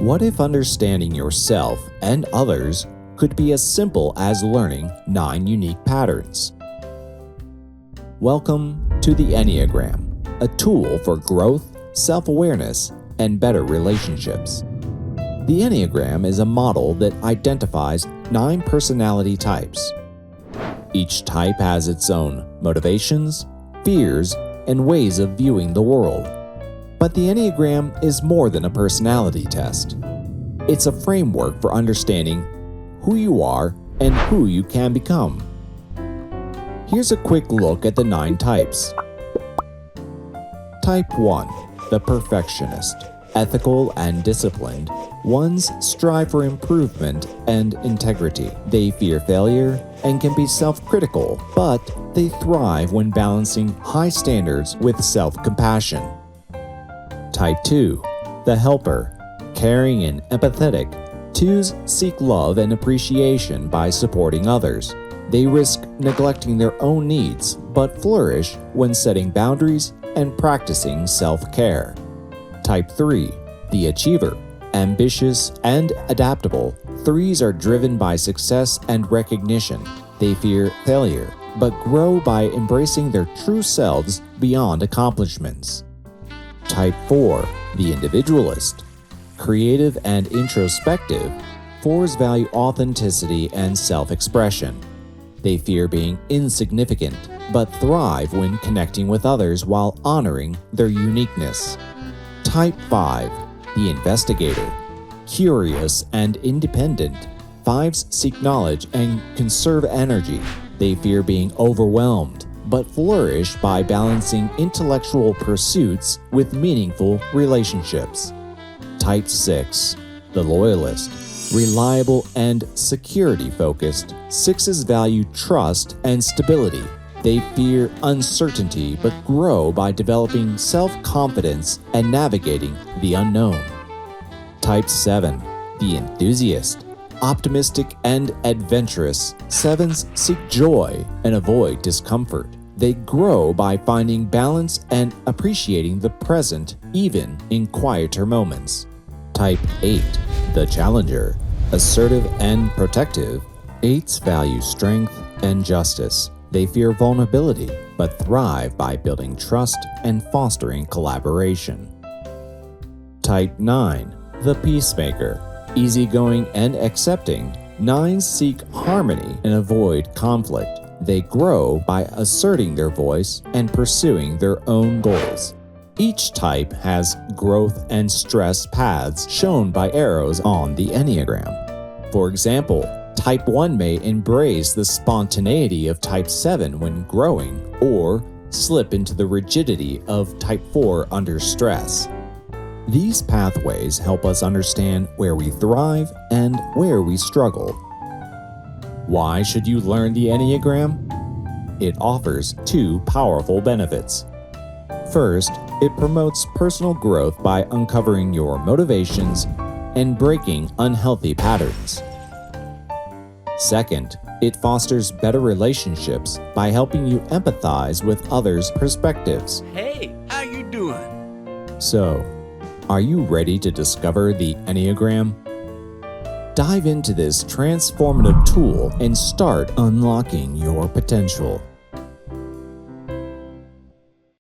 What if understanding yourself and others could be as simple as learning 9 unique patterns? Welcome to the Enneagram, a tool for growth, self-awareness, and better relationships. The Enneagram is a model that identifies 9 personality types. Each type has its own motivations, fears, and ways of viewing the world. But the Enneagram is more than a personality test. It's a framework for understanding who you are and who you can become. Here's a quick look at the 9 types. Type 1, the perfectionist. Ethical and disciplined, ones strive for improvement and integrity. They fear failure and can be self-critical, but they thrive when balancing high standards with self-compassion. Type 2, the helper. Caring and empathetic, 2s seek love and appreciation by supporting others. They risk neglecting their own needs, but flourish when setting boundaries and practicing self-care. Type 3, the achiever. Ambitious and adaptable, 3s are driven by success and recognition. They fear failure, but grow by embracing their true selves beyond accomplishments. Type 4, the individualist. Creative and introspective, 4s value authenticity and self-expression. They fear being insignificant, but thrive when connecting with others while honoring their uniqueness. Type 5, the investigator. Curious and independent, 5s seek knowledge and conserve energy. They fear being overwhelmed, but flourish by balancing intellectual pursuits with meaningful relationships. Type 6, the loyalist. Reliable and security-focused, 6s value trust and stability. They fear uncertainty but grow by developing self-confidence and navigating the unknown. Type 7, the enthusiast. Optimistic and adventurous, 7s seek joy and avoid discomfort. They grow by finding balance and appreciating the present, even in quieter moments. Type 8, the challenger. Assertive and protective, 8s value strength and justice. They fear vulnerability, but thrive by building trust and fostering collaboration. Type 9, the peacemaker. Easygoing and accepting, 9s seek harmony and avoid conflict. They grow by asserting their voice and pursuing their own goals. Each type has growth and stress paths shown by arrows on the Enneagram. For example, Type 1 may embrace the spontaneity of Type 7 when growing, or slip into the rigidity of Type 4 under stress. These pathways help us understand where we thrive and where we struggle. Why should you learn the Enneagram? It offers 2 powerful benefits. First, it promotes personal growth by uncovering your motivations and breaking unhealthy patterns. Second, it fosters better relationships by helping you empathize with others' perspectives. Hey, how you doing? So, are you ready to discover the Enneagram? Dive into this transformative tool and start unlocking your potential.